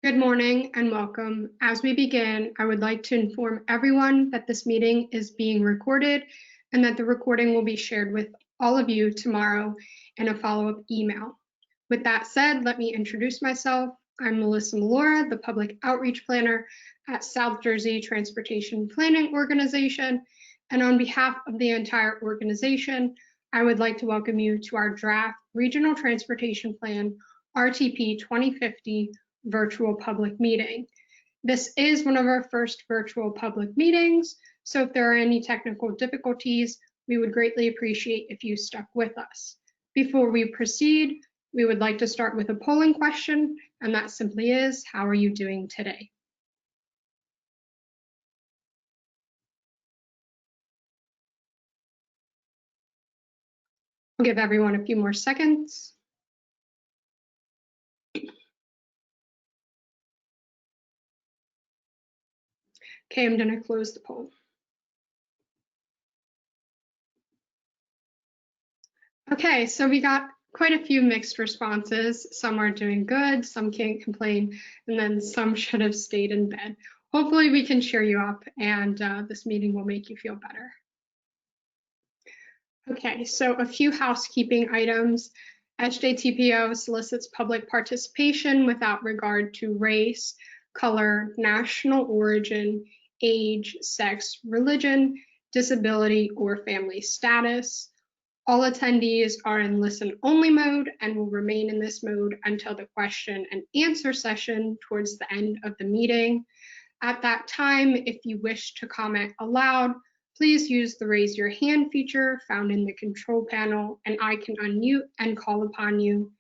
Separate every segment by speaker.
Speaker 1: Good morning and welcome. As we begin, I would like to inform everyone that this meeting is being recorded and that the recording will be shared with all of you tomorrow in a follow-up email. With that said, let me introduce myself. I'm Melissa Malora, the Public Outreach Planner at South Jersey Transportation Planning Organization. And on behalf of the entire organization, I would like to welcome you to our draft Regional Transportation Plan, RTP 2050, virtual public meeting. This is one of our first virtual public meetings, so if there are any technical difficulties, we would greatly appreciate if you stuck with us. Before we proceed, we would like to start with a polling question, and that simply is, how are you doing today? I'll give everyone a few more seconds. Okay, I'm going to close the poll. Okay, so we got quite a few mixed responses. Some are doing good, some can't complain, and then some should have stayed in bed. Hopefully we can cheer you up and this meeting will make you feel better. Okay, so a few housekeeping items. SJTPO solicits public participation without regard to race, color, national origin, age, sex, religion, disability, or family status. All attendees are in listen-only mode and will remain in this mode until the question and answer session towards the end of the meeting. At that time, if you wish to comment aloud, please use the raise your hand feature found in the control panel and I can unmute and call upon you.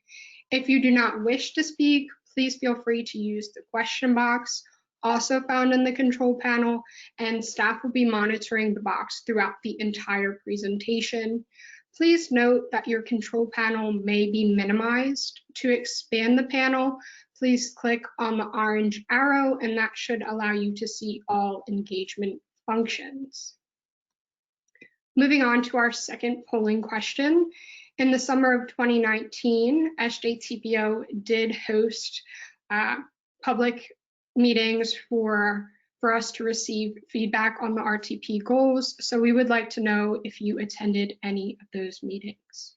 Speaker 1: If you do not wish to speak, please feel free to use the question box also found in the control panel, and staff will be monitoring the box throughout the entire presentation. Please note that your control panel may be minimized. To expand the panel, please click on the orange arrow and that should allow you to see all engagement functions. Moving on to our second polling question. In the summer of 2019, SJTPO did host public meetings for us to receive feedback on the RTP goals. So we would like to know if you attended any of those meetings.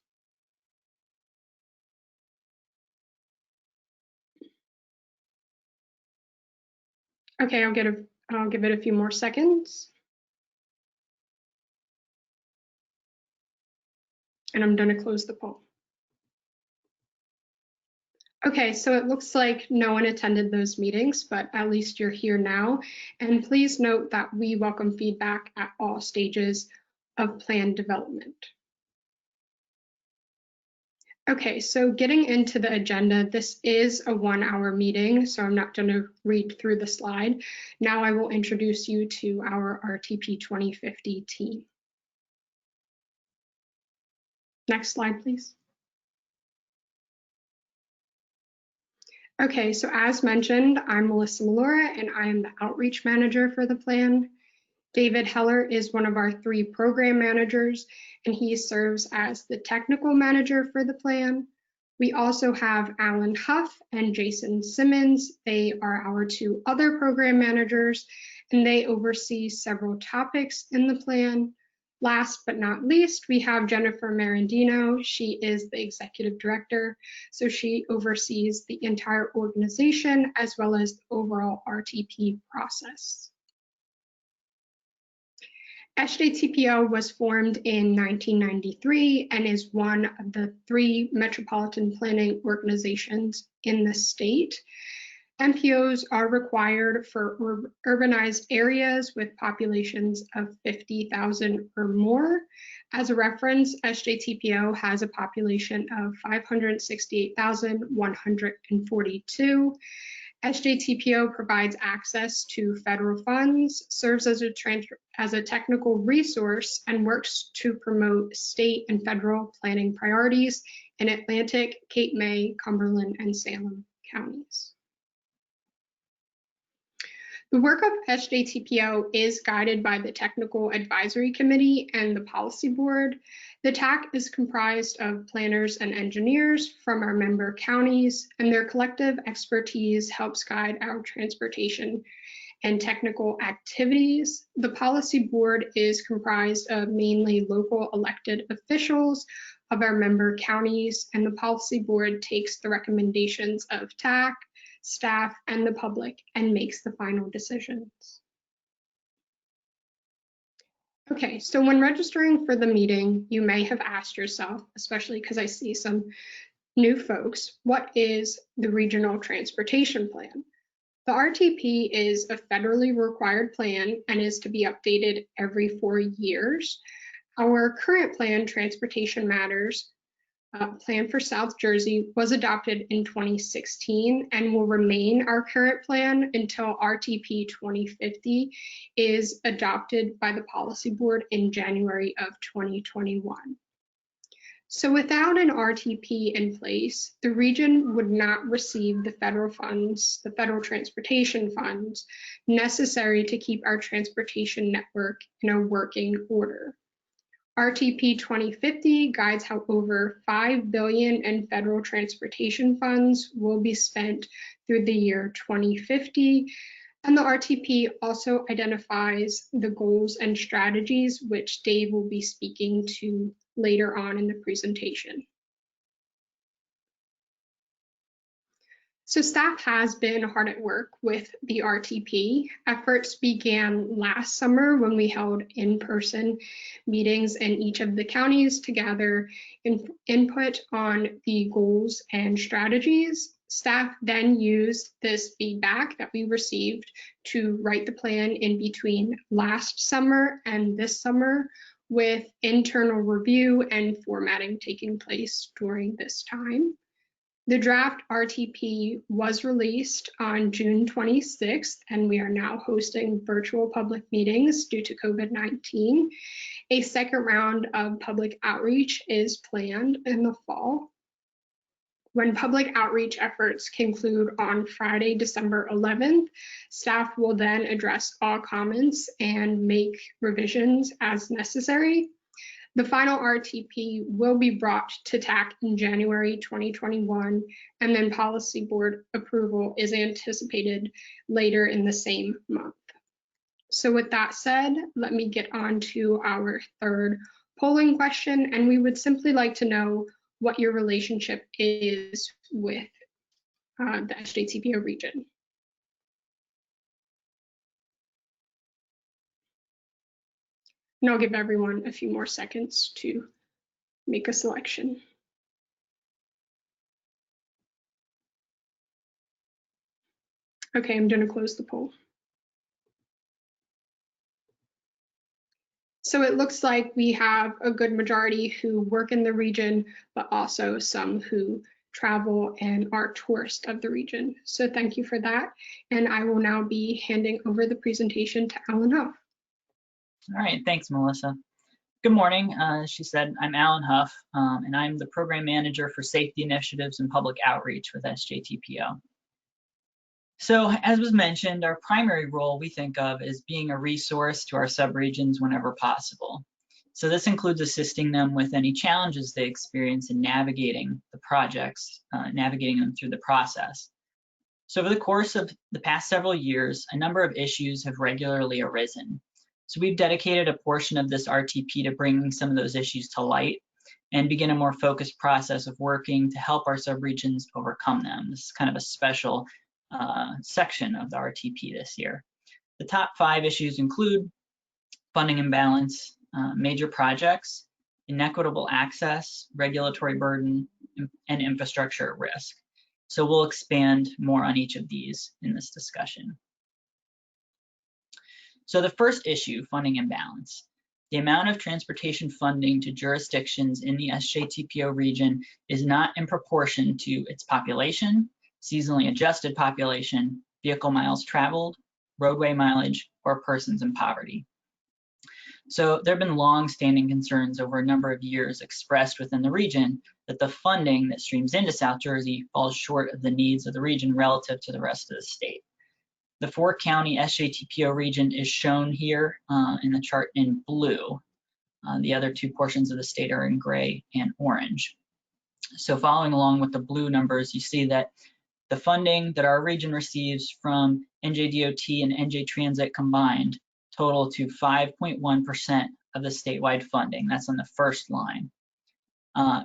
Speaker 1: Okay, I'll give it a few more seconds. And I'm going to close the poll. Okay, so it looks like no one attended those meetings, but at least you're here now. And please note that we welcome feedback at all stages of plan development. Okay, so getting into the agenda, this is a 1-hour meeting, so I'm not going to read through the slide. Now I will introduce you to our RTP 2050 team. Next slide, please. Okay, so as mentioned, I'm Melissa Malora and I am the outreach manager for the plan. David Heller is one of our 3 program managers and he serves as the technical manager for the plan. We also have Alan Huff and Jason Simmons. They are our 2 other program managers and they oversee several topics in the plan. Last but not least, we have Jennifer Marandino. She is the executive director, so she oversees the entire organization as well as the overall RTP process. SJTPO was formed in 1993 and is one of the 3 metropolitan planning organizations in the state. MPOs are required for urbanized areas with populations of 50,000 or more. As a reference, SJTPO has a population of 568,142. SJTPO provides access to federal funds, serves as a technical resource, and works to promote state and federal planning priorities in Atlantic, Cape May, Cumberland, and Salem counties. The work of SJTPO is guided by the Technical Advisory Committee and the Policy Board. The TAC is comprised of planners and engineers from our member counties, and their collective expertise helps guide our transportation and technical activities. The Policy Board is comprised of mainly local elected officials of our member counties, and the Policy Board takes the recommendations of TAC, staff, and the public and makes the final decisions. Okay, so when registering for the meeting, you may have asked yourself, especially because I see some new folks, what is the Regional Transportation Plan? The RTP is a federally required plan and is to be updated every 4 years. Our current plan, Transportation Matters, Plan for South Jersey, was adopted in 2016 and will remain our current plan until RTP 2050 is adopted by the Policy Board in January of 2021. So without an RTP in place, the region would not receive the federal funds, the federal transportation funds necessary to keep our transportation network in a working order. RTP 2050 guides how over $5 billion in federal transportation funds will be spent through the year 2050. And the RTP also identifies the goals and strategies, which Dave will be speaking to later on in the presentation. So staff has been hard at work with the RTP. Efforts began last summer when we held in-person meetings in each of the counties to gather input on the goals and strategies. Staff then used this feedback that we received to write the plan in between last summer and this summer, with internal review and formatting taking place during this time. The draft RTP was released on June 26th, and we are now hosting virtual public meetings due to COVID-19. A second round of public outreach is planned in the fall. When public outreach efforts conclude on Friday, December 11th, staff will then address all comments and make revisions as necessary. The final RTP will be brought to TAC in January 2021, and then Policy Board approval is anticipated later in the same month. So with that said, let me get on to our third polling question, and we would simply like to know what your relationship is with the SJTPO region. And I'll give everyone a few more seconds to make a selection. Okay, I'm going to close the poll. So it looks like we have a good majority who work in the region, but also some who travel and are tourists of the region. So thank you for that. And I will now be handing over the presentation to Alan Huff.
Speaker 2: All right, thanks, Melissa. Good morning. As she said, I'm Alan Huff, and I'm the Program Manager for Safety Initiatives and Public Outreach with SJTPO. So as was mentioned, our primary role we think of is being a resource to our subregions whenever possible. So this includes assisting them with any challenges they experience in navigating the projects, navigating them through the process. So over the course of the past several years, a number of issues have regularly arisen. So we've dedicated a portion of this RTP to bringing some of those issues to light and begin a more focused process of working to help our subregions overcome them. This is kind of a special section of the RTP this year. The top 5 issues include funding imbalance, major projects, inequitable access, regulatory burden, and infrastructure at risk. So we'll expand more on each of these in this discussion. So the first issue, funding imbalance. The amount of transportation funding to jurisdictions in the SJTPO region is not in proportion to its population, seasonally adjusted population, vehicle miles traveled, roadway mileage, or persons in poverty. So there have been long-standing concerns over a number of years expressed within the region that the funding that streams into South Jersey falls short of the needs of the region relative to the rest of the state. The 4-county SJTPO region is shown here in the chart in blue. The other 2 portions of the state are in gray and orange. So following along with the blue numbers, you see that the funding that our region receives from NJDOT and NJ Transit combined total to 5.1% of the statewide funding. That's on the first line.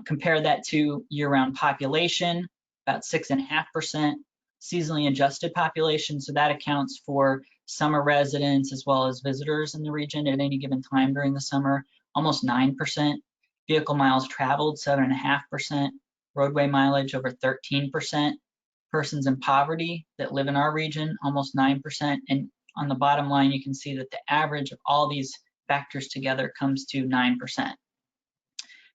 Speaker 2: Compare that to year-round population, about 6.5%. Seasonally adjusted population, so that accounts for summer residents as well as visitors in the region at any given time during the summer, almost 9%. Vehicle miles traveled, 7.5%. Roadway mileage, over 13%. Persons in poverty that live in our region, almost 9%. And on the bottom line, you can see that the average of all these factors together comes to 9%.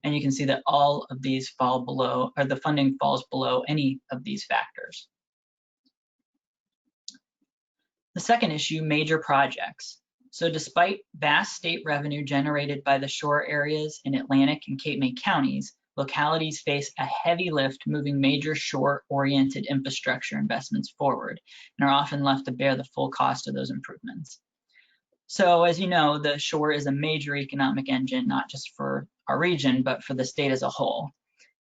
Speaker 2: And you can see that all of these fall below, or the funding falls below any of these factors. The second issue, major projects. So despite vast state revenue generated by the shore areas in Atlantic and Cape May counties, localities face a heavy lift moving major shore-oriented infrastructure investments forward and are often left to bear the full cost of those improvements. So as you know, the shore is a major economic engine, not just for our region, but for the state as a whole.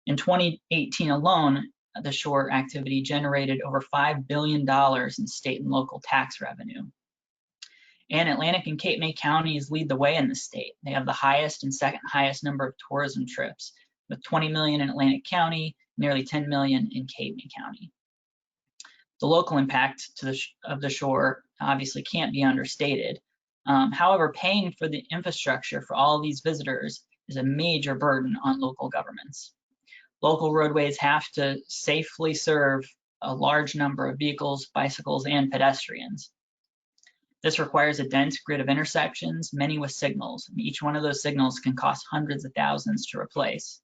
Speaker 2: In 2018 alone, the shore activity generated over $5 billion in state and local tax revenue. And Atlantic and Cape May counties lead the way in the state. They have the highest and second highest number of tourism trips, with 20 million in Atlantic County, nearly 10 million in Cape May County. The local impact of the shore obviously can't be understated. However, paying for the infrastructure for all these visitors is a major burden on local governments. Local roadways have to safely serve a large number of vehicles, bicycles, and pedestrians. This requires a dense grid of intersections, many with signals, and each one of those signals can cost hundreds of thousands to replace.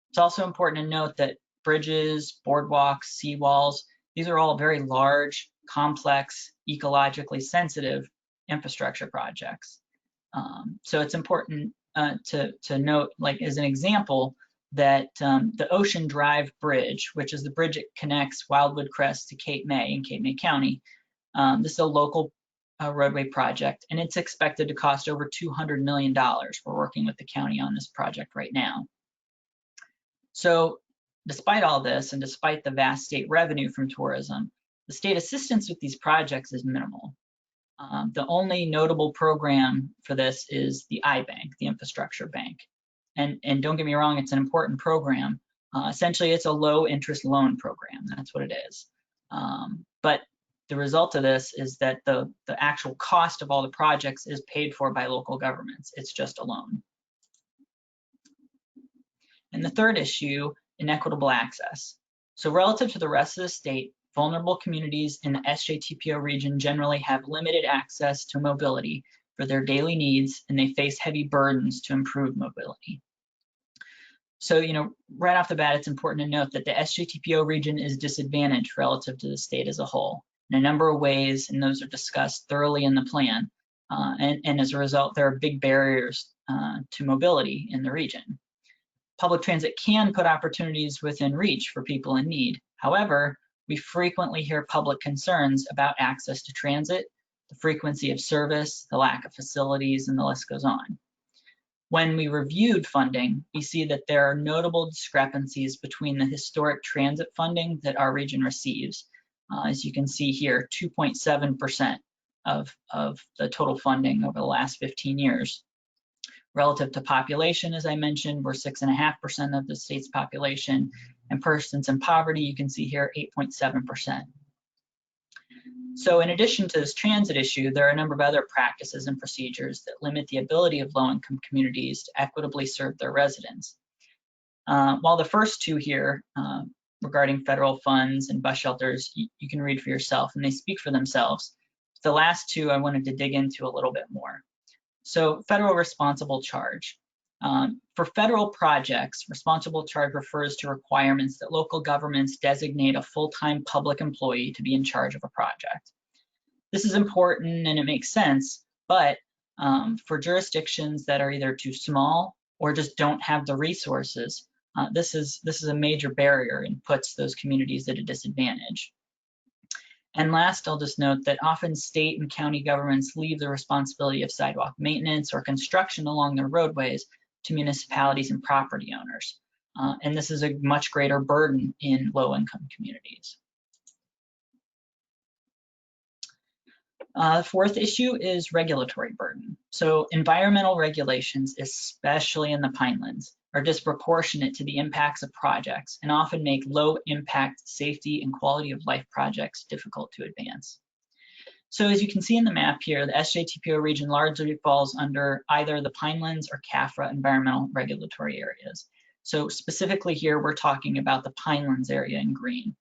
Speaker 2: It's also important to note that bridges, boardwalks, seawalls, these are all very large, complex, ecologically sensitive infrastructure projects. So it's important to note, like as an example, that the Ocean Drive Bridge, which is the bridge that connects Wildwood Crest to Cape May in Cape May County, this is a local roadway project, and it's expected to cost over $200 million. We're working with the county on this project right now. So despite all this, and despite the vast state revenue from tourism, the state assistance with these projects is minimal. The only notable program for this is the iBank, the infrastructure bank. And don't get me wrong, it's an important program. Essentially, it's a low interest loan program. That's what it is. But the result of this is that the actual cost of all the projects is paid for by local governments. It's just a loan. And the third issue, inequitable access. So relative to the rest of the state, vulnerable communities in the SJTPO region generally have limited access to mobility for their daily needs, and they face heavy burdens to improve mobility. So, right off the bat, it's important to note that the SJTPO region is disadvantaged relative to the state as a whole in a number of ways, and those are discussed thoroughly in the plan. And as a result, there are big barriers to mobility in the region. Public transit can put opportunities within reach for people in need. However, we frequently hear public concerns about access to transit, the frequency of service, the lack of facilities, and the list goes on. When we reviewed funding, we see that there are notable discrepancies between the historic transit funding that our region receives. As you can see here, 2.7% of the total funding over the last 15 years. Relative to population, as I mentioned, we're 6.5% of the state's population, and persons in poverty, you can see here, 8.7%. So in addition to this transit issue, there are a number of other practices and procedures that limit the ability of low-income communities to equitably serve their residents. While the first two here, regarding federal funds and bus shelters, you can read for yourself, and they speak for themselves. The last two I wanted to dig into a little bit more. So federal responsible charge. For federal projects, responsible charge refers to requirements that local governments designate a full-time public employee to be in charge of a project. This is important and it makes sense, but for jurisdictions that are either too small or just don't have the resources, this is a major barrier and puts those communities at a disadvantage. And last, I'll just note that often state and county governments leave the responsibility of sidewalk maintenance or construction along their roadways to municipalities and property owners. And this is a much greater burden in low-income communities. The fourth issue is regulatory burden. So environmental regulations, especially in the Pinelands, are disproportionate to the impacts of projects and often make low impact safety and quality of life projects difficult to advance. So as you can see in the map here, the SJTPO region largely falls under either the Pinelands or CAFRA environmental regulatory areas. So specifically here, we're talking about the Pinelands area in green.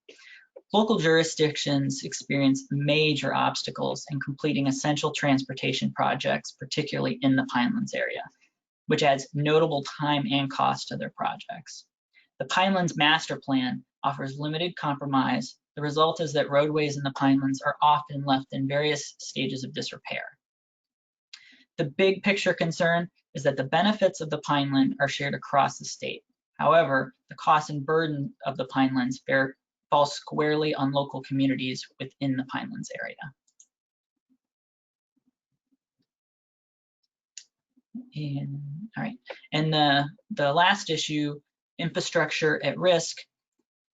Speaker 2: Local jurisdictions experience major obstacles in completing essential transportation projects, particularly in the Pinelands area, which adds notable time and cost to their projects. The Pinelands Master Plan offers limited compromise. The result is that roadways in the Pinelands are often left in various stages of disrepair. The big picture concern is that the benefits of the Pineland are shared across the state. However, the cost and burden of the Pinelands fall squarely on local communities within the Pinelands area. All right, and the last issue, infrastructure at risk.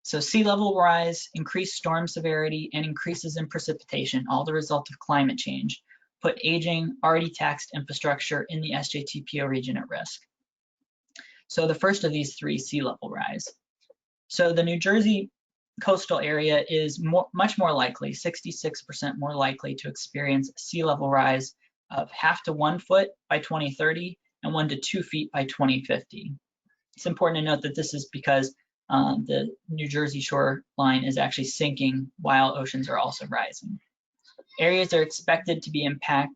Speaker 2: So sea level rise, increased storm severity, and increases in precipitation, all the result of climate change, put aging, already taxed infrastructure in the SJTPO region at risk. So the first of these three, sea level rise. So the New Jersey coastal area is much more likely, 66% more likely to experience sea level rise of 0.5 to 1 foot by 2030 and 1 to 2 feet by 2050. It's important to note that this is because the New Jersey shoreline is actually sinking while oceans are also rising. Areas expected to be impacted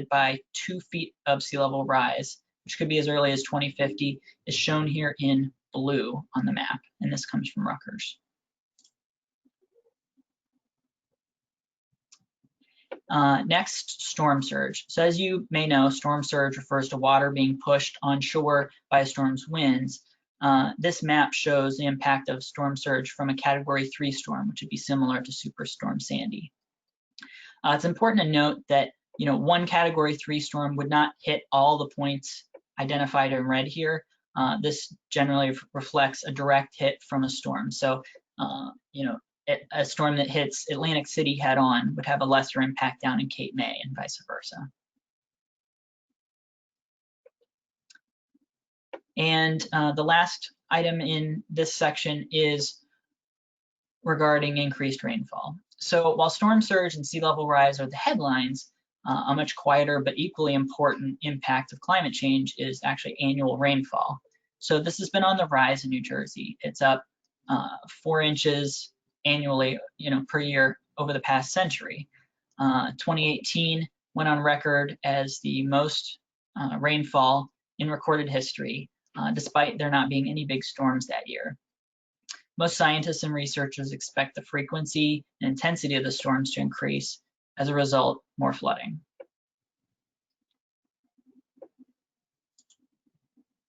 Speaker 2: by 2 feet of sea level rise, which could be as early as 2050, is shown here in blue on the map, and this comes from Rutgers. Next, storm surge. So as you may know, storm surge refers to water being pushed onshore by a storm's winds. This map shows the impact of storm surge from a Category 3 storm, which would be similar to Superstorm Sandy. It's important to note that one Category 3 storm would not hit all the points identified in red here. This generally reflects a direct hit from a storm. So, a storm that hits Atlantic City head on would have a lesser impact down in Cape May and vice versa. And the last item in this section is regarding increased rainfall. So while storm surge and sea level rise are the headlines, a much quieter but equally important impact of climate change is actually annual rainfall. So this has been on the rise in New Jersey. It's up 4 inches annually, per year over the past century. 2018 went on record as the most rainfall in recorded history, despite there not being any big storms that year. Most scientists and researchers expect the frequency and intensity of the storms to increase. As a result, more flooding.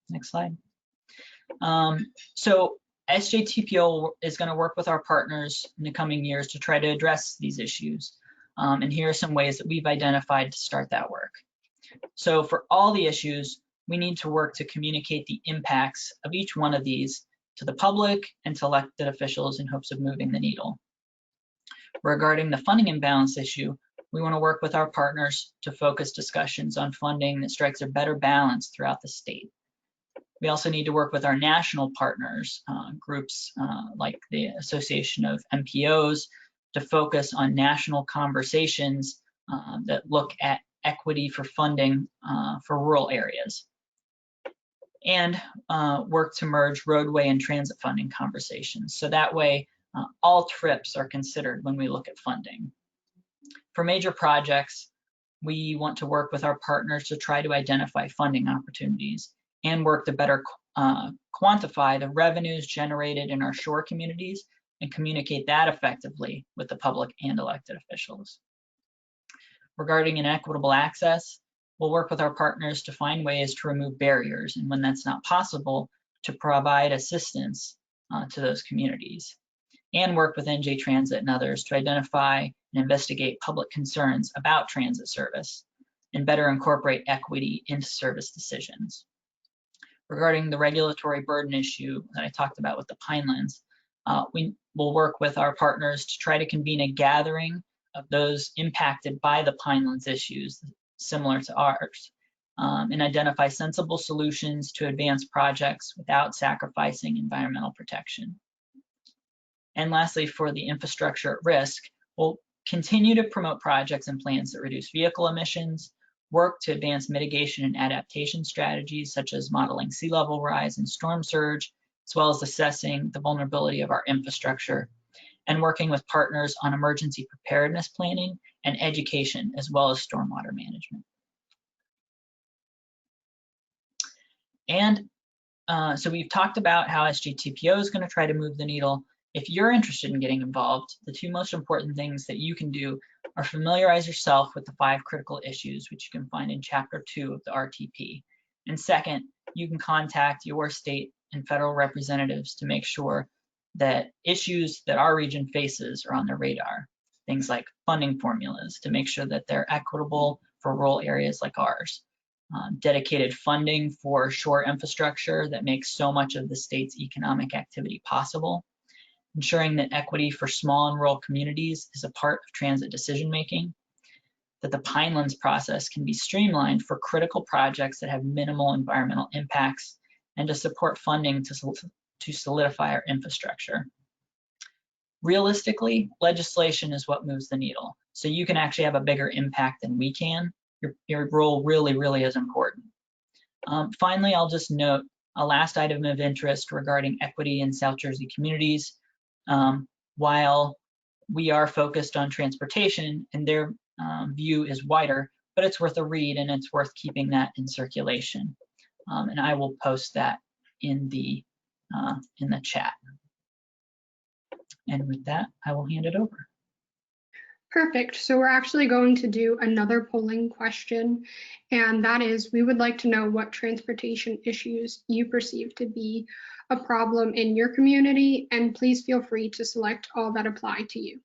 Speaker 2: Next slide. So SJTPO is going to work with our partners in the coming years to try to address these issues. And here are some ways that we've identified to start that work. So for all the issues, we need to work to communicate the impacts of each one of these to the public and to elected officials in hopes of moving the needle. Regarding the funding imbalance issue, we want to work with our partners to focus discussions on funding that strikes a better balance throughout the state. We also need to work with our national partners, groups like the Association of MPOs, to focus on national conversations that look at equity for funding for rural areas, and work to merge roadway and transit funding conversations. So that way, all trips are considered when we look at funding. For major projects, we want to work with our partners to try to identify funding opportunities and work to better quantify the revenues generated in our shore communities and communicate that effectively with the public and elected officials. Regarding inequitable access, we'll work with our partners to find ways to remove barriers, and when that's not possible, to provide assistance to those communities. and work with NJ Transit and others to identify and investigate public concerns about transit service and better incorporate equity into service decisions. Regarding the regulatory burden issue that I talked about with the Pinelands, we will work with our partners to try to convene a gathering of those impacted by the Pinelands issues similar to ours, and identify sensible solutions to advance projects without sacrificing environmental protection. And lastly, for the infrastructure at risk, we'll continue to promote projects and plans that reduce vehicle emissions, work to advance mitigation and adaptation strategies such as modeling sea level rise and storm surge, as well as assessing the vulnerability of our infrastructure, and working with partners on emergency preparedness planning and education, as well as stormwater management. And so we've talked about how SJTPO is going to try to move the needle. If you're interested in getting involved, the two most important things that you can do are familiarize yourself with the 5 critical issues, which you can find in Chapter 2 of the RTP. And second, you can contact your state and federal representatives to make sure that issues that our region faces are on their radar. Things like funding formulas to make sure that they're equitable for rural areas like ours. Dedicated funding for shore infrastructure that makes so much of the state's economic activity possible. Ensuring that equity for small and rural communities is a part of transit decision-making, that the Pinelands process can be streamlined for critical projects that have minimal environmental impacts, and to support funding to solidify our infrastructure. Realistically, legislation is what moves the needle, so you can actually have a bigger impact than we can. Your role really is important. Finally, I'll just note a last item of interest regarding equity in South Jersey communities. While we are focused on transportation and their view is wider, but it's worth a read and it's worth keeping that in circulation. And I will post that in the chat. And with that, I will hand it over.
Speaker 1: Perfect. So we're actually going to do another polling question, and that is, we would like to know what transportation issues you perceive to be a problem in your community, and please feel free to select all that apply to you.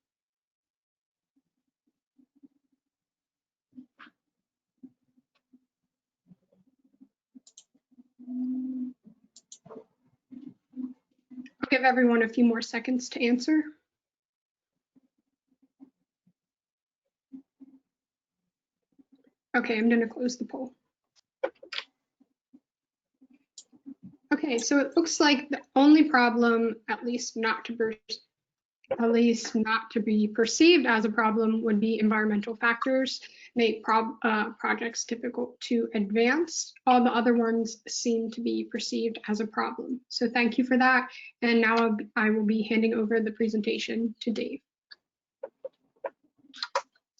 Speaker 1: I'll give everyone a few more seconds to answer. Okay, I'm going to close the poll. Okay, so it looks like the only problem, at least not to be perceived as a problem, would be environmental factors make projects difficult to advance. All the other ones seem to be perceived as a problem. So thank you for that. And now I will be handing over the presentation to Dave.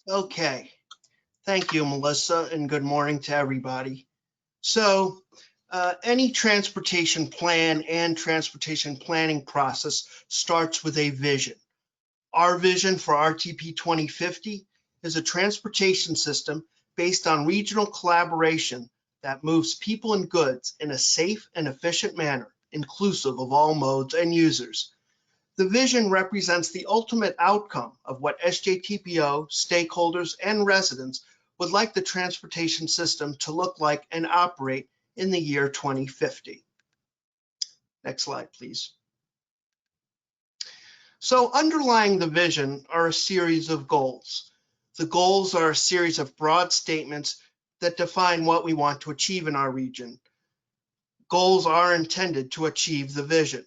Speaker 3: Okay, thank you, Melissa, and good morning to everybody. So any transportation plan and transportation planning process starts with a vision. Our vision for RTP 2050 is a transportation system based on regional collaboration that moves people and goods in a safe and efficient manner, inclusive of all modes and users. The vision represents the ultimate outcome of what SJTPO, stakeholders, and residents would like the transportation system to look like and operate in the year 2050. Next slide, please. So underlying the vision are a series of goals. The goals are a series of broad statements that define what we want to achieve in our region. Goals are intended to achieve the vision.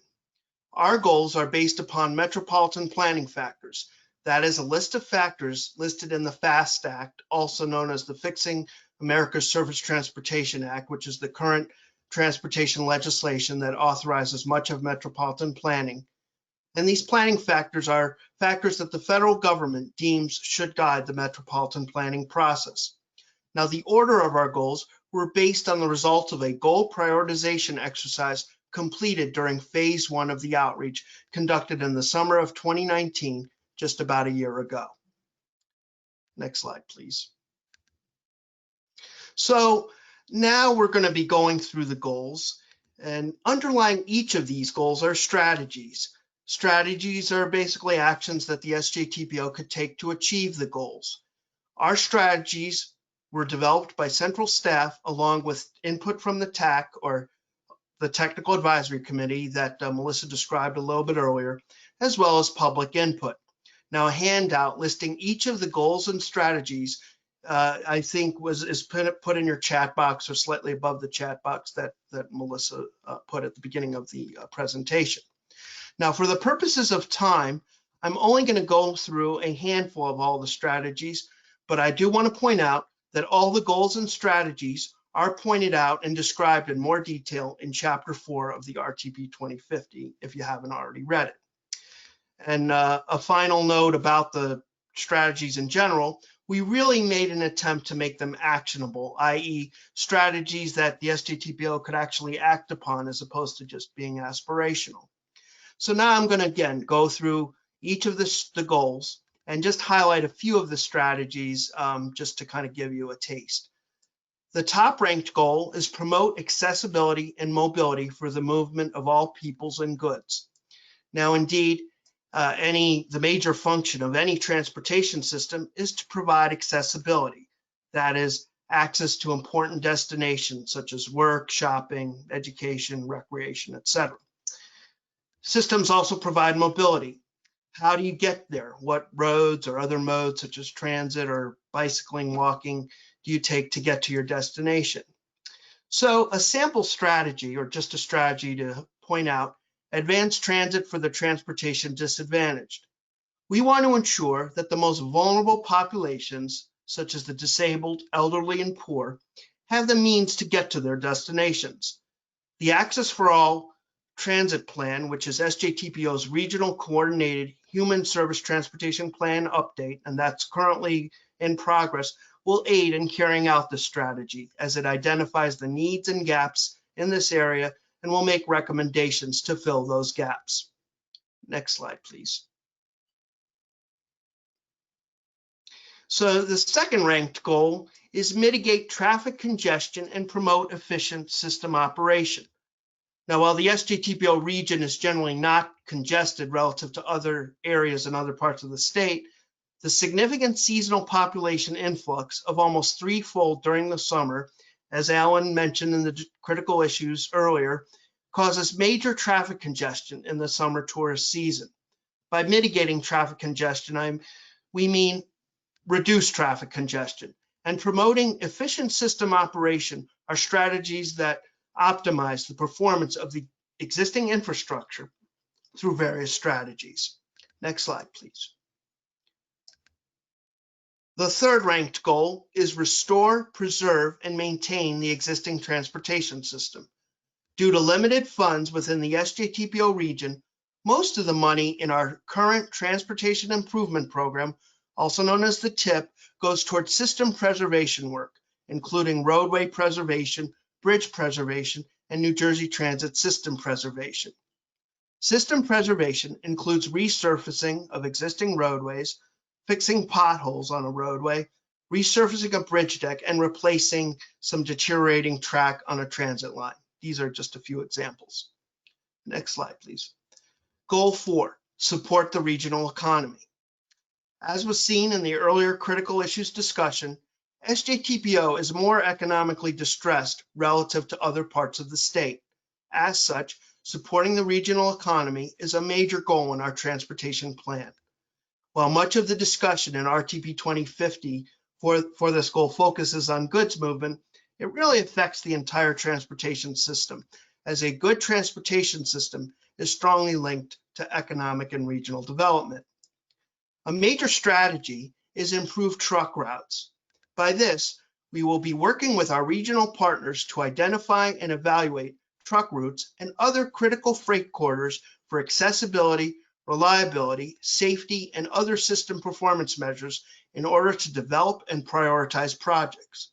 Speaker 3: Our goals are based upon metropolitan planning factors. That is a list of factors listed in the FAST Act, also known as the Fixing America's Surface Transportation Act, which is the current transportation legislation that authorizes much of metropolitan planning. And these planning factors are factors that the federal government deems should guide the metropolitan planning process. Now, the order of our goals were based on the results of a goal prioritization exercise completed during phase 1 of the outreach conducted in the summer of 2019, just about a year ago. Next slide, please. So now we're going to be going through the goals, and underlying each of these goals are strategies. Strategies are basically actions that the SJTPO could take to achieve the goals. Our strategies were developed by central staff along with input from the TAC, or the Technical Advisory Committee that Melissa described a little bit earlier, as well as public input. Now, a handout listing each of the goals and strategies, I think is put in your chat box or slightly above the chat box that Melissa put at the beginning of the presentation. Now, for the purposes of time, I'm only going to go through a handful of all the strategies, but I do want to point out that all the goals and strategies are pointed out and described in more detail in Chapter 4 of the RTP 2050, if you haven't already read it. And a final note about the strategies in general, we really made an attempt to make them actionable, i.e. strategies that the SJTPO could actually act upon as opposed to just being aspirational. So now I'm going to, again, go through each of the goals and just highlight a few of the strategies just to kind of give you a taste. The top ranked goal is promote accessibility and mobility for the movement of all peoples and goods. Now, indeed, the major function of any transportation system is to provide accessibility. That is, access to important destinations such as work, shopping, education, recreation, etc. Systems also provide mobility. How do you get there? What roads or other modes such as transit or bicycling, walking do you take to get to your destination? So a sample strategy, or just a strategy to point out, advanced transit for the transportation disadvantaged. We want to ensure that the most vulnerable populations, such as the disabled, elderly, and poor, have the means to get to their destinations. The Access for All Transit Plan, which is SJTPO's Regional Coordinated Human Service Transportation Plan update, and that's currently in progress, will aid in carrying out this strategy as it identifies the needs and gaps in this area and will make recommendations to fill those gaps. Next slide, please. So the second ranked goal is mitigate traffic congestion and promote efficient system operation. Now, while the SJTPO region is generally not congested relative to other areas in other parts of the state, the significant seasonal population influx of almost threefold during the summer, as Alan mentioned in the critical issues earlier, causes major traffic congestion in the summer tourist season. By mitigating traffic congestion, we mean reduce traffic congestion. And promoting efficient system operation are strategies that optimize the performance of the existing infrastructure through various strategies. Next slide, please. The third ranked goal is restore, preserve, and maintain the existing transportation system. Due to limited funds within the SJTPO region, most of the money in our current Transportation Improvement Program, also known as the TIP, goes towards system preservation work, including roadway preservation, bridge preservation, and New Jersey Transit system preservation. System preservation includes resurfacing of existing roadways, fixing potholes on a roadway, resurfacing a bridge deck, and replacing some deteriorating track on a transit line. These are just a few examples. Next slide, please. Goal 4, support the regional economy. As was seen in the earlier critical issues discussion, SJTPO is more economically distressed relative to other parts of the state. As such, supporting the regional economy is a major goal in our transportation plan. While much of the discussion in RTP 2050 for this goal focuses on goods movement, it really affects the entire transportation system, as a good transportation system is strongly linked to economic and regional development. A major strategy is improved truck routes. By this, we will be working with our regional partners to identify and evaluate truck routes and other critical freight corridors for accessibility, reliability, safety, and other system performance measures in order to develop and prioritize projects.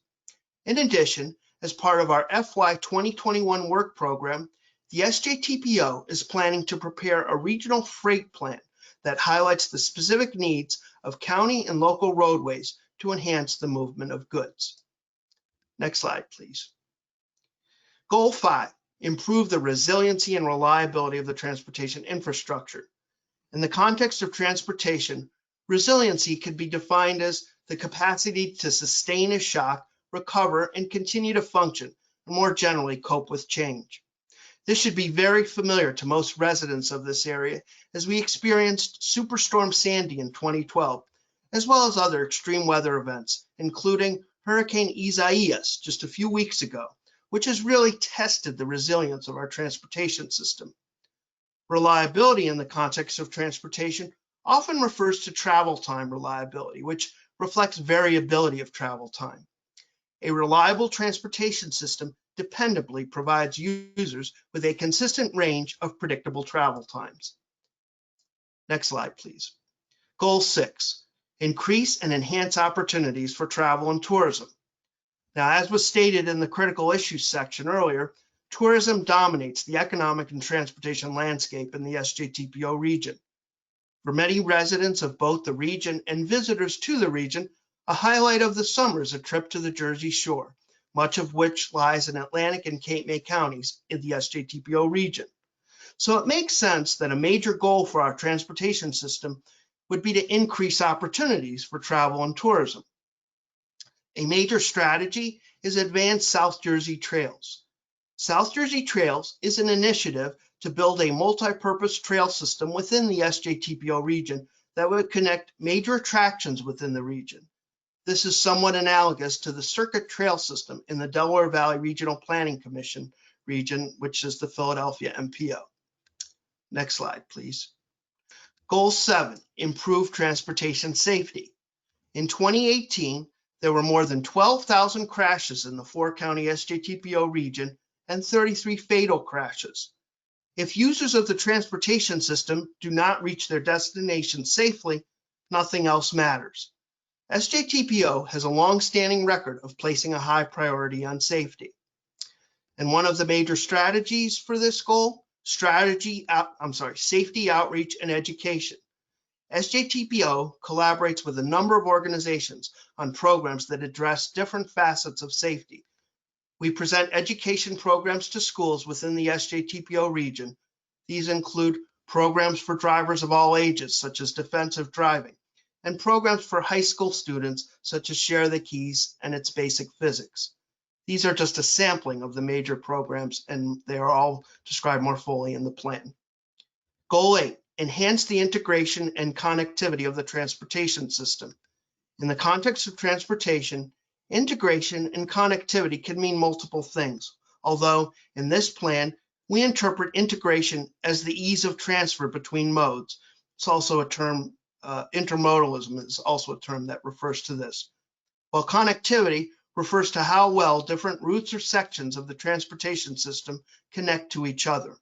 Speaker 3: In addition, as part of our FY 2021 work program, the SJTPO is planning to prepare a regional freight plan that highlights the specific needs of county and local roadways to enhance the movement of goods. Next slide, please. Goal 5, improve the resiliency and reliability of the transportation infrastructure. In the context of transportation, resiliency could be defined as the capacity to sustain a shock, recover, and continue to function, and more generally cope with change. This should be very familiar to most residents of this area, as we experienced Superstorm Sandy in 2012, as well as other extreme weather events, including Hurricane Isaias just a few weeks ago, which has really tested the resilience of our transportation system. Reliability in the context of transportation often refers to travel time reliability, which reflects variability of travel time. A reliable transportation system dependably provides users with a consistent range of predictable travel times. Next slide, please. Goal 6, increase and enhance opportunities for travel and tourism. Now, as was stated in the critical issues section earlier, tourism dominates the economic and transportation landscape in the SJTPO region. For many residents of both the region and visitors to the region, a highlight of the summer is a trip to the Jersey Shore, much of which lies in Atlantic and Cape May counties in the SJTPO region. So it makes sense that a major goal for our transportation system would be to increase opportunities for travel and tourism. A major strategy is Advanced South Jersey Trails. South Jersey Trails is an initiative to build a multi-purpose trail system within the SJTPO region that would connect major attractions within the region. This is somewhat analogous to the Circuit Trail system in the Delaware Valley Regional Planning Commission region, which is the Philadelphia MPO. Next slide, please. Goal 7, improve transportation safety. In 2018, there were more than 12,000 crashes in the 4-county SJTPO region and 33 fatal crashes. If users of the transportation system do not reach their destination safely, nothing else matters. SJTPO has a long-standing record of placing a high priority on safety. And one of the major strategies for this goal, safety outreach and education. SJTPO collaborates with a number of organizations on programs that address different facets of safety. We present education programs to schools within the SJTPO region. These include programs for drivers of all ages, such as defensive driving, and programs for high school students, such as Share the Keys and its basic physics. These are just a sampling of the major programs, and they are all described more fully in the plan. Goal 8, enhance the integration and connectivity of the transportation system. In the context of transportation, integration and connectivity can mean multiple things, although in this plan, we interpret integration as the ease of transfer between modes. It's also a term, intermodalism is also a term that refers to this. While connectivity refers to how well different routes or sections of the transportation system connect to each other.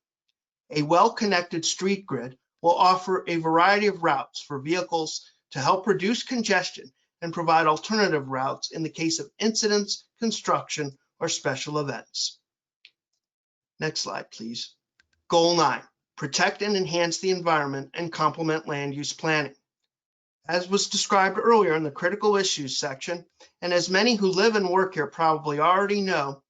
Speaker 3: A well-connected street grid will offer a variety of routes for vehicles to help reduce congestion and provide alternative routes in the case of incidents, construction, or special events. Next slide, please. Goal 9, protect and enhance the environment and complement land use planning. As was described earlier in the critical issues section, and as many who live and work here probably already know,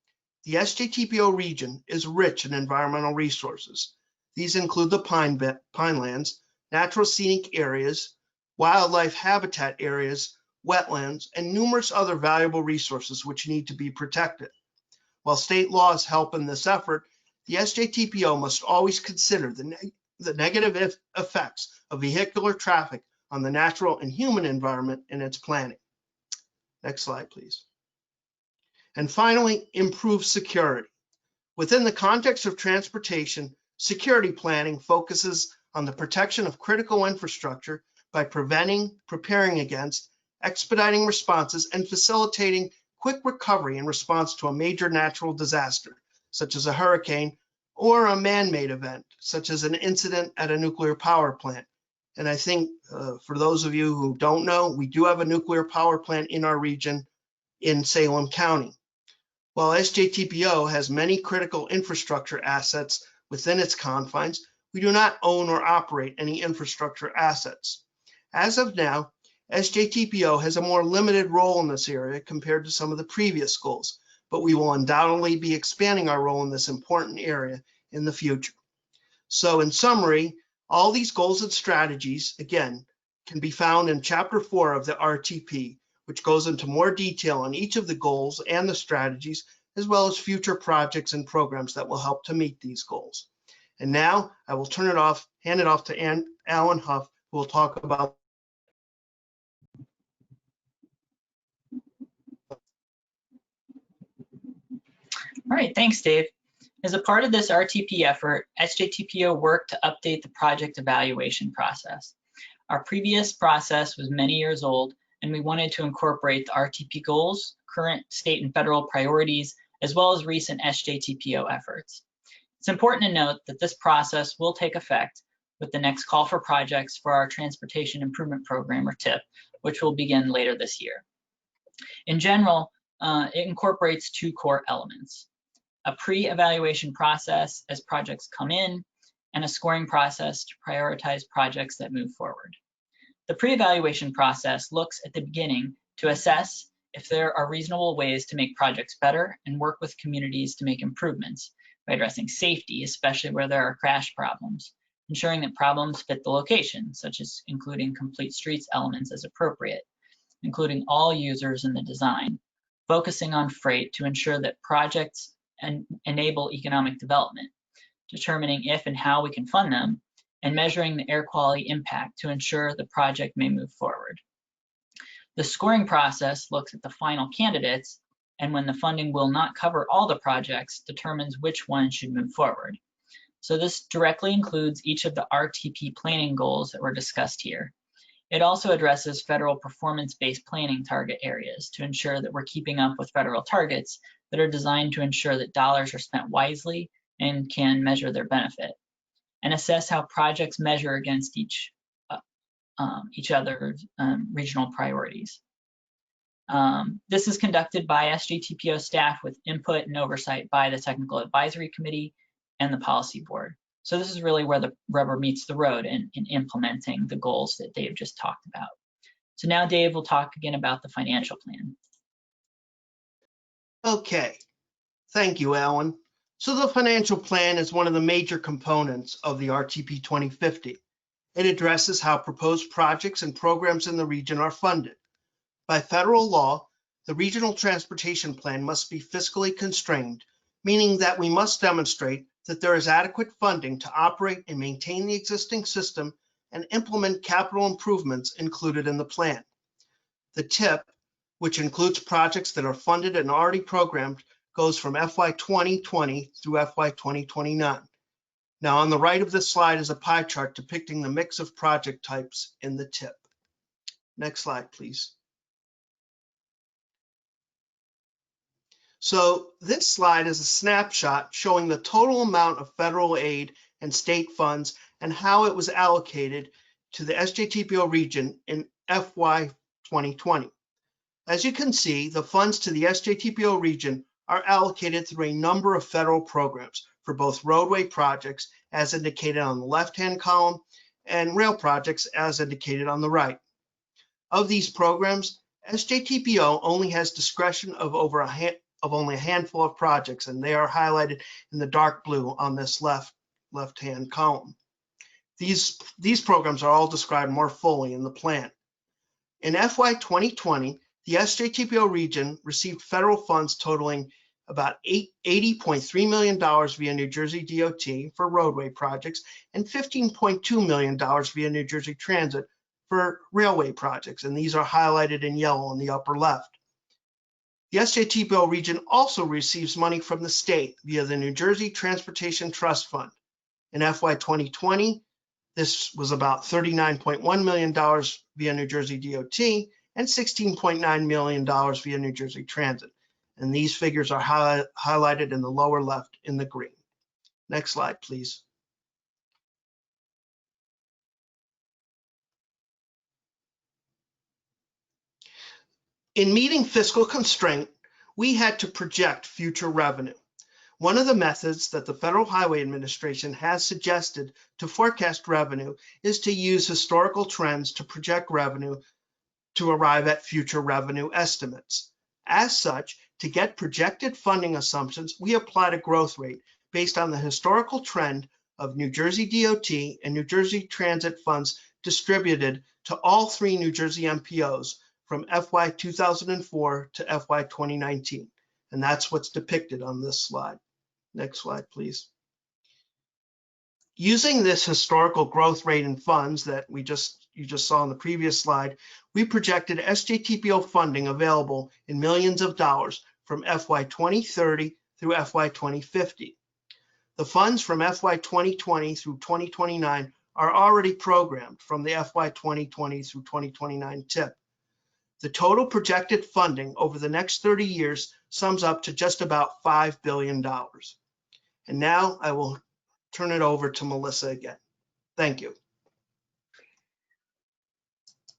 Speaker 3: the SJTPO region is rich in environmental resources. These include the pinelands, natural scenic areas, wildlife habitat areas, wetlands, and numerous other valuable resources which need to be protected. While state laws help in this effort, the SJTPO must always consider the negative effects of vehicular traffic on the natural and human environment in its planning. Next slide, please. And finally, improve security. Within the context of transportation, security planning focuses on the protection of critical infrastructure by preventing, preparing against, expediting responses, and facilitating quick recovery in response to a major natural disaster, such as a hurricane, or a man-made event, such as an incident at a nuclear power plant. And I think for those of you who don't know, we do have a nuclear power plant in our region in Salem County. While SJTPO has many critical infrastructure assets within its confines, we do not own or operate any infrastructure assets. As of now, SJTPO has a more limited role in this area compared to some of the previous goals, but we will undoubtedly be expanding our role in this important area in the future. So in summary, All these goals and strategies, again, can be found in Chapter 4 of the RTP, which goes into more detail on each of the goals and the strategies, as well as future projects and programs that will help to meet these goals. And now I will hand it off to Alan Huff, who will talk about.
Speaker 2: All right, thanks, Dave. As a part of this RTP effort, SJTPO worked to update the project evaluation process. Our previous process was many years old, and we wanted to incorporate the RTP goals, current state and federal priorities, as well as recent SJTPO efforts. It's important to note that this process will take effect with the next call for projects for our Transportation Improvement Program, or TIP, which will begin later this year. In general, it incorporates two core elements: a pre-evaluation process as projects come in, and a scoring process to prioritize projects that move forward. The pre-evaluation process looks at the beginning to assess if there are reasonable ways to make projects better and work with communities to make improvements by addressing safety, especially where there are crash problems, ensuring that problems fit the location, such as including complete streets elements as appropriate, including all users in the design, focusing on freight to ensure that projects enable economic development, determining if and how we can fund them, and measuring the air quality impact to ensure the project may move forward. The scoring process looks at the final candidates, and when the funding will not cover all the projects, determines which ones should move forward. So this directly includes each of the RTP planning goals that were discussed here. It also addresses federal performance-based planning target areas to ensure that we're keeping up with federal targets that are designed to ensure that dollars are spent wisely and can measure their benefit, and assess how projects measure against each other's regional priorities. This is conducted by SJTPO staff with input and oversight by the Technical Advisory Committee and the Policy Board. So this is really where the rubber meets the road in implementing the goals that Dave just talked about. So now Dave will talk again about the financial plan.
Speaker 3: Okay, thank you, Alan. So the financial plan is one of the major components of the RTP 2050. It addresses how proposed projects and programs in the region are funded. By federal law, the Regional Transportation Plan must be fiscally constrained, meaning that we must demonstrate that there is adequate funding to operate and maintain the existing system and implement capital improvements included in the plan. The TIP, which includes projects that are funded and already programmed, goes from FY 2020 through FY 2029. Now, on the right of this slide is a pie chart depicting the mix of project types in the TIP. Next slide, please. So this slide is a snapshot showing the total amount of federal aid and state funds and how it was allocated to the SJTPO region in FY 2020. As you can see, the funds to the SJTPO region are allocated through a number of federal programs for both roadway projects, as indicated on the left-hand column, and rail projects, as indicated on the right. Of these programs, SJTPO only has discretion of only a handful of projects, and they are highlighted in the dark blue on this left-hand column. These programs are all described more fully in the plan. In FY 2020, the SJTPO region received federal funds totaling about $80.3 million via New Jersey DOT for roadway projects and $15.2 million via New Jersey Transit for railway projects, and these are highlighted in yellow in the upper left. The SJTPO region also receives money from the state via the New Jersey Transportation Trust Fund. In FY 2020, this was about $39.1 million via New Jersey DOT and $16.9 million via New Jersey Transit. And these figures are highlighted in the lower left in the green. Next slide, please. In meeting fiscal constraint, we had to project future revenue. One of the methods that the Federal Highway Administration has suggested to forecast revenue is to use historical trends to project revenue to arrive at future revenue estimates. As such, to get projected funding assumptions, we applied a growth rate based on the historical trend of New Jersey DOT and New Jersey Transit funds distributed to all 3 New Jersey MPOs from FY 2004 to FY 2019. And that's what's depicted on this slide. Next slide, please. Using this historical growth rate in funds that you just saw on the previous slide, we projected SJTPO funding available in millions of dollars from FY 2030 through FY 2050. The funds from FY 2020 through 2029 are already programmed from the FY 2020 through 2029 TIP. The total projected funding over the next 30 years sums up to just about $5 billion. And now I will turn it over to Melissa again. Thank you.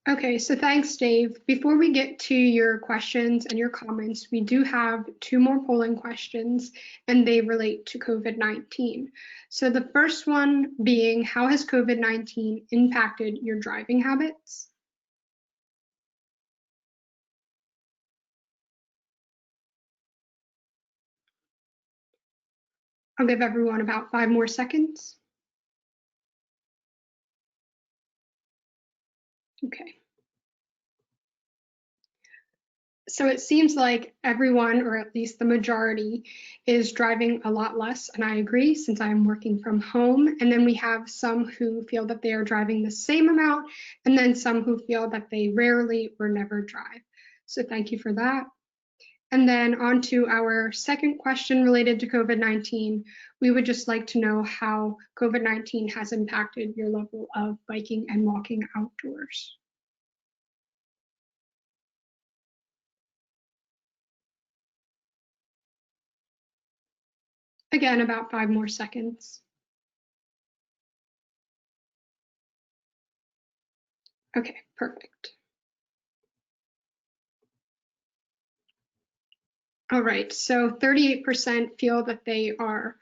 Speaker 1: Okay, so thanks, Dave. Before we get to your questions and your comments, we do have 2 more polling questions, and they relate to COVID-19. So the first one being, how has COVID-19 impacted your driving habits? I'll give everyone about 5 more seconds. Okay. So it seems like everyone, or at least the majority, is driving a lot less, and I agree since I'm working from home. And then we have some who feel that they are driving the same amount, and then some who feel that they rarely or never drive. So thank you for that. And then on to our second question related to COVID-19. We would just like to know how COVID-19 has impacted your level of biking and walking outdoors. Again, about 5 more seconds. Okay, perfect. All right, so 38% feel that they are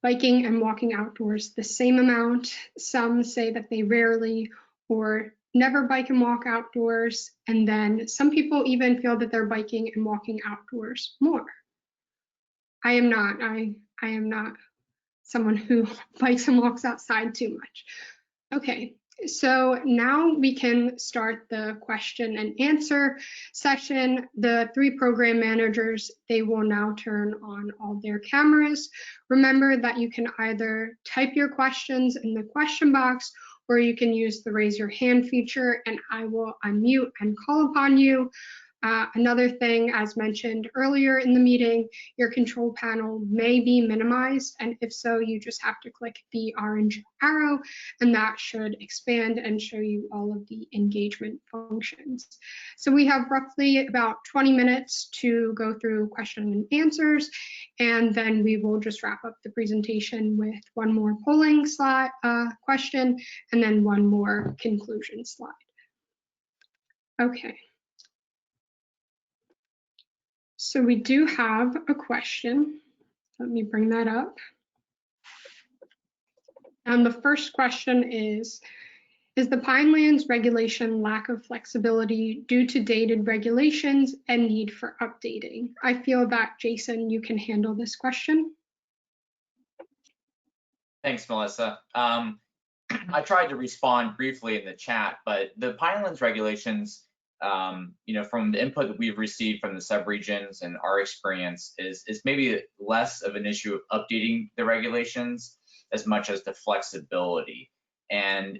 Speaker 1: biking and walking outdoors the same amount. Some say that they rarely or never bike and walk outdoors. And then some people even feel that they're biking and walking outdoors more. I am not. I am not someone who bikes and walks outside too much. Okay, so now we can start the question and answer session. The 3 program managers, they will now turn on all their cameras. Remember that you can either type your questions in the question box, or you can use the raise your hand feature and I will unmute and call upon you. Another thing, as mentioned earlier in the meeting, your control panel may be minimized, and if so, you just have to click the orange arrow, and that should expand and show you all of the engagement functions. So we have roughly about 20 minutes to go through question and answers, and then we will just wrap up the presentation with 1 more polling slide question, and then 1 more conclusion slide. Okay. So we do have a question. Let me bring that up. And the first question is the Pinelands regulation lack of flexibility due to dated regulations and need for updating? I feel that, Jason, you can handle this question.
Speaker 4: Thanks, Melissa. I tried to respond briefly in the chat, but the Pinelands regulations, from the input that we've received from the subregions and our experience is maybe less of an issue of updating the regulations as much as the flexibility. And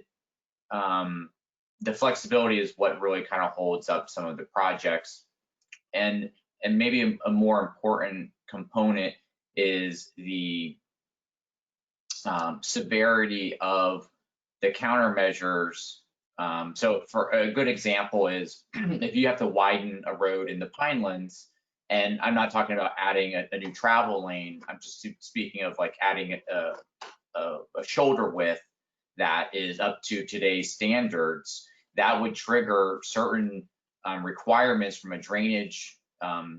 Speaker 4: the flexibility is what really kind of holds up some of the projects. And maybe a more important component is the severity of the countermeasures. So for a good example is if you have to widen a road in the Pinelands, and I'm not talking about adding a new travel lane, I'm just speaking of like adding a shoulder width that is up to today's standards, that would trigger certain requirements from a drainage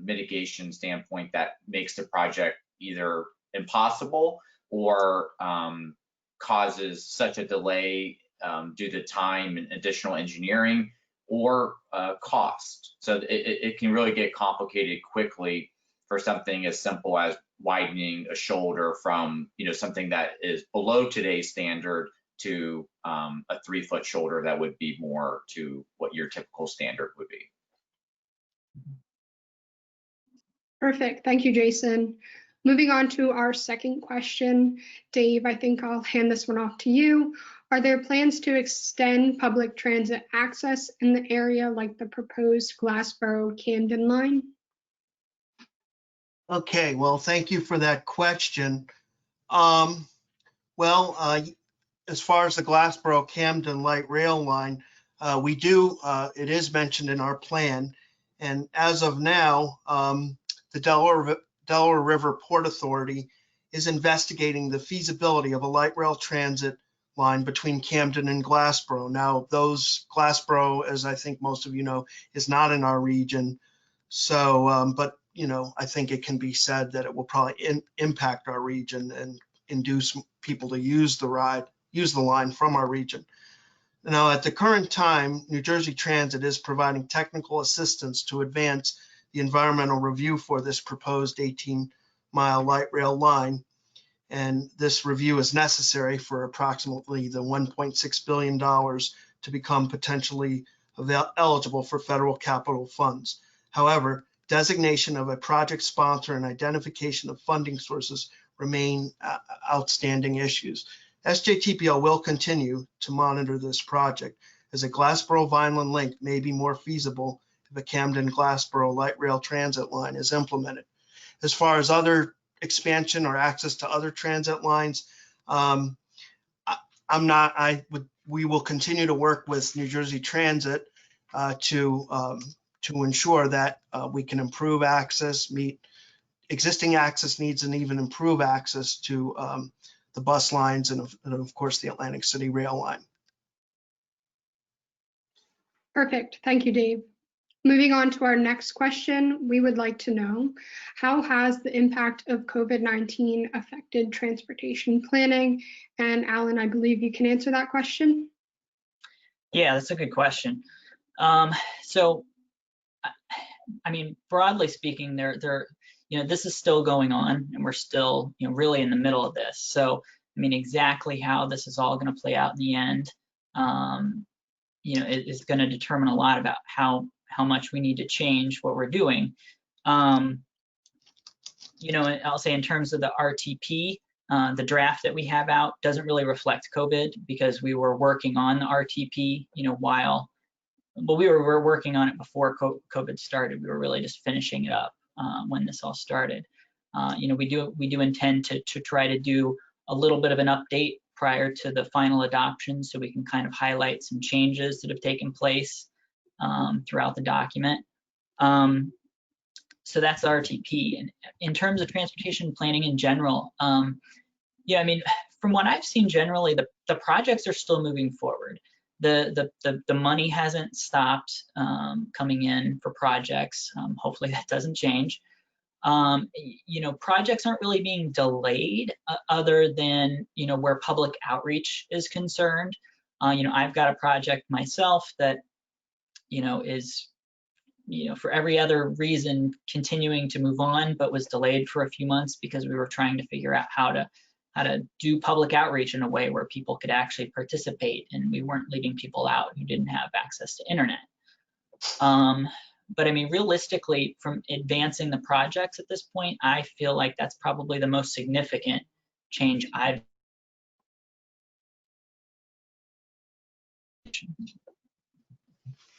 Speaker 4: mitigation standpoint that makes the project either impossible or causes such a delay due to time and additional engineering or cost. So it can really get complicated quickly for something as simple as widening a shoulder from, something that is below today's standard to a 3-foot shoulder that would be more to what your typical standard would be.
Speaker 1: Perfect. Thank you, Jason. Moving on to our second question. Dave, I think I'll hand this one off to you. Are there plans to extend public transit access in the area like the proposed Glassboro-Camden line?
Speaker 3: Okay, well, thank you for that question. As far as the Glassboro-Camden light rail line, it is mentioned in our plan. And as of now, the Delaware River Port Authority is investigating the feasibility of a light rail transit line between Camden and Glassboro. Now, Glassboro, as I think most of you know, is not in our region. So, but I think it can be said that it will probably impact our region and induce people to use the line from our region. Now, at the current time, New Jersey Transit is providing technical assistance to advance the environmental review for this proposed 18-mile light rail line. And this review is necessary for approximately the $1.6 billion to become potentially eligible for federal capital funds. However, designation of a project sponsor and identification of funding sources remain outstanding issues. SJTPL will continue to monitor this project, as a Glassboro-Vineland link may be more feasible if a Camden-Glassboro light rail transit line is implemented. As far as other expansion or access to other transit lines, we will continue to work with New Jersey Transit to ensure that we can improve access, meet existing access needs, and even improve access to the bus lines and of course the Atlantic City rail line.
Speaker 1: Perfect. Thank you, Dave. Moving on to our next question, we would like to know, how has the impact of COVID-19 affected transportation planning? And Alan, I believe you can answer that question.
Speaker 2: Yeah, that's a good question. So, I mean, broadly speaking, this is still going on, and we're still, really in the middle of this. So, I mean, exactly how this is all going to play out in the end, is going to determine a lot about how much we need to change what we're doing. I'll say in terms of the RTP, the draft that we have out doesn't really reflect COVID, because we were working on the RTP, we were working on it before COVID started. We were really just finishing it up when this all started. We do intend to try to do a little bit of an update prior to the final adoption, so we can kind of highlight some changes that have taken place throughout the document. So that's RTP. And in terms of transportation planning in general, I mean, from what I've seen generally, the projects are still moving forward. The money hasn't stopped coming in for projects. Hopefully that doesn't change. Projects aren't really being delayed other than, where public outreach is concerned. I've got a project myself that, is, for every other reason continuing to move on, but was delayed for a few months because we were trying to figure out how to do public outreach in a way where people could actually participate, and we weren't leaving people out who didn't have access to internet. But I mean, realistically, from advancing the projects at this point, I feel like that's probably the most significant change I've.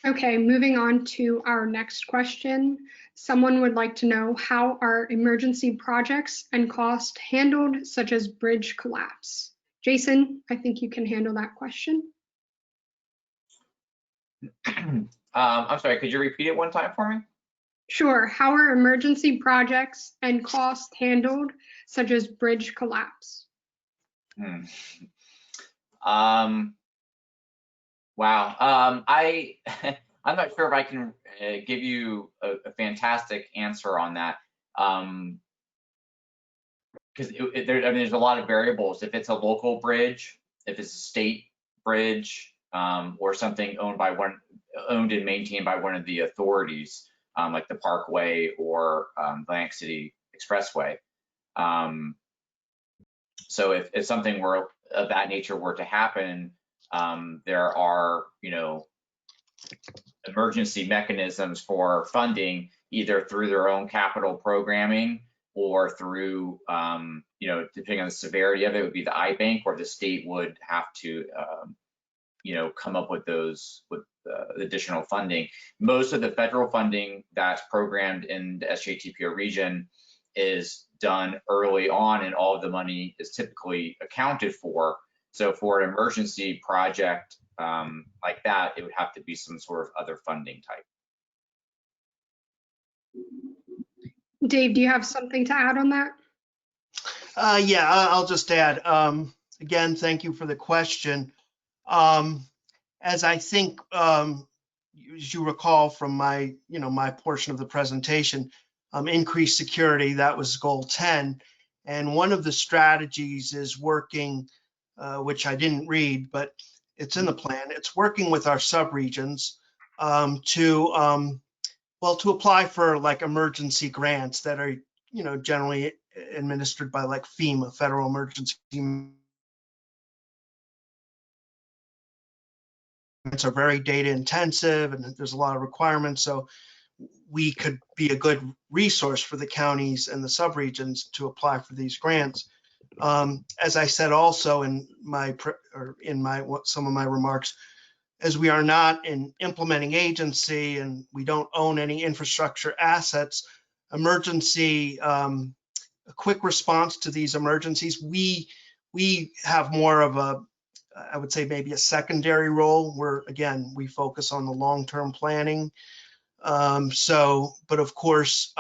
Speaker 1: Okay, moving on to our next question. Someone would like to know, how are emergency projects and cost handled, such as bridge collapse? Jason, I think you can handle that question.
Speaker 4: I'm sorry, could you repeat it one time for me?
Speaker 1: Sure. How are emergency projects and cost handled, such as bridge collapse?
Speaker 4: Wow. I'm not sure if I can give you a fantastic answer on that, because there's a lot of variables. If it's a local bridge, if it's a state bridge, or something owned and maintained by one of the authorities, like the Parkway or Atlantic City Expressway, So if something were of that nature were to happen, there are, emergency mechanisms for funding, either through their own capital programming or through, depending on the severity of it, would be the iBank, or the state would have to, come up with those with additional funding. Most of the federal funding that's programmed in the SJTPO region is done early on, and all of the money is typically accounted for. So for an emergency project like that, it would have to be some sort of other funding type.
Speaker 1: Dave, do you have something to add on that?
Speaker 3: Yeah, I'll just add, again, thank you for the question. As I think, as you recall from my, my portion of the presentation, increased security, that was goal 10. And one of the strategies is working, which I didn't read, but it's in the plan. It's working with our subregions to apply for like emergency grants that are, generally administered by like FEMA, Federal Emergency. Are very data intensive and there's a lot of requirements. So we could be a good resource for the counties and the subregions to apply for these grants. As I said also in some of my remarks, as we are not an implementing agency and we don't own any infrastructure assets, a quick response to these emergencies, we have more of a, I would say maybe a secondary role where, again, we focus on the long-term planning. But of course,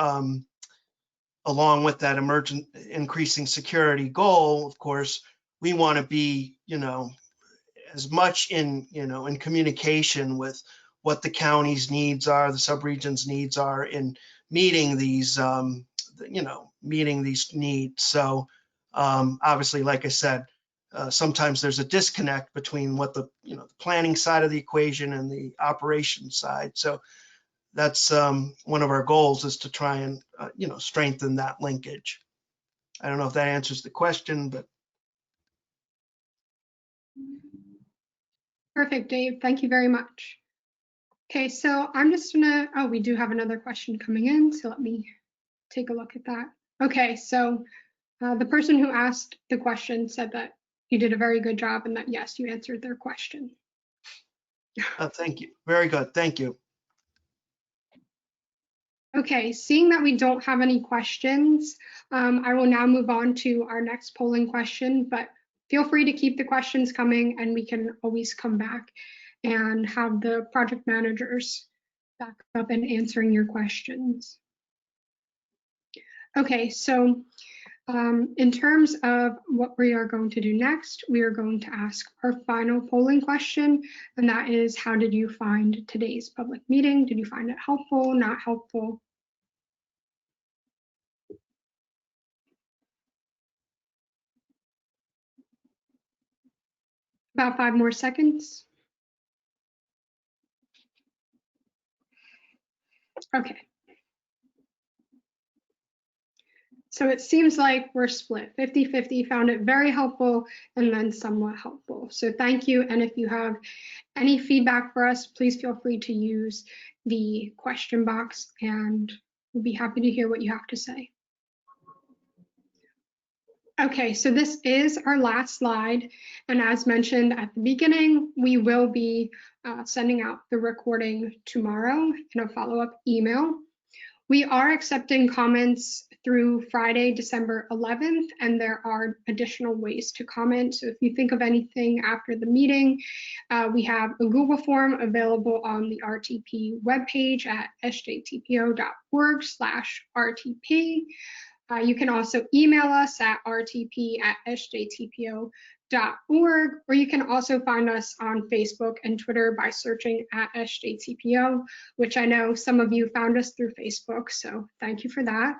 Speaker 3: along with that increasing security goal, of course, we want to be, as much in communication with what the county's needs are, the subregions' needs are in meeting these, meeting these needs. So obviously, like I said, sometimes there's a disconnect between what the the planning side of the equation and the operations side. So that's one of our goals, is to try and strengthen that linkage. I don't know if that answers the question, but.
Speaker 1: Perfect, Dave. Thank you very much. Okay, so I'm just gonna, we do have another question coming in, so let me take a look at that. Okay, so the person who asked the question said that you did a very good job and that, yes, you answered their question.
Speaker 3: Thank you. Very good. Thank you.
Speaker 1: Okay, seeing that we don't have any questions, I will now move on to our next polling question, but feel free to keep the questions coming and we can always come back and have the project managers back up and answering your questions. Okay, so in terms of what we are going to do next, we are going to ask our final polling question, and that is, how did you find today's public meeting? Did you find it helpful, not helpful? About 5 more seconds. Okay. So it seems like we're split 50-50, found it very helpful and then somewhat helpful. So thank you. And if you have any feedback for us, please feel free to use the question box and we'll be happy to hear what you have to say. Okay, so this is our last slide. And as mentioned at the beginning, we will be sending out the recording tomorrow in a follow-up email. We are accepting comments through Friday, December 11th, and there are additional ways to comment. So if you think of anything after the meeting, we have a Google form available on the RTP webpage at sjtpo.org/RTP. You can also email us at rtp@sjtpo.org, or you can also find us on Facebook and Twitter by searching at SJTPO, which I know some of you found us through Facebook, so thank you for that.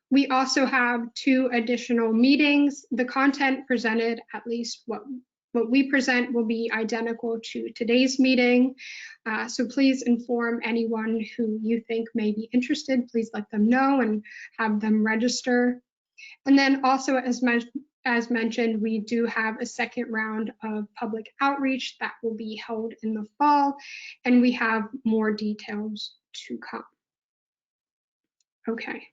Speaker 1: We also have 2 additional meetings. The content presented, at least what we present, will be identical to today's meeting. So please inform anyone who you think may be interested. Please let them know and have them register. And then also, as mentioned, we do have a second round of public outreach that will be held in the fall, and we have more details to come. Okay.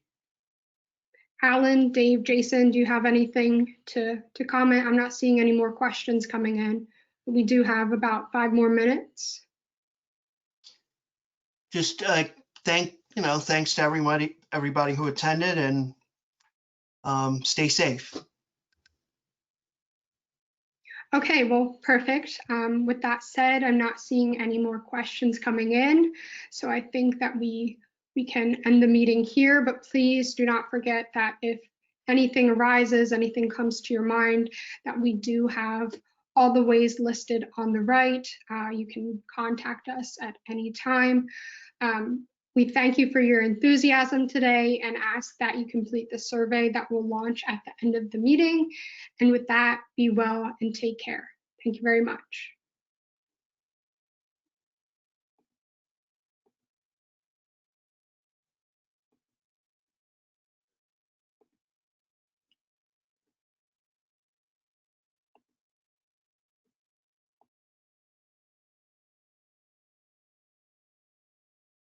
Speaker 1: Alan, Dave, Jason, do you have anything to comment? I'm not seeing any more questions coming in. We do have about 5 more minutes.
Speaker 3: Just thanks to everybody who attended, and stay safe.
Speaker 1: Okay, well, perfect. With that said, I'm not seeing any more questions coming in, so I think that we can end the meeting here, but please do not forget that if anything arises, anything comes to your mind, that we do have all the ways listed on the right. You can contact us at any time. We thank you for your enthusiasm today and ask that you complete the survey that will launch at the end of the meeting. And with that, be well and take care. Thank you very much.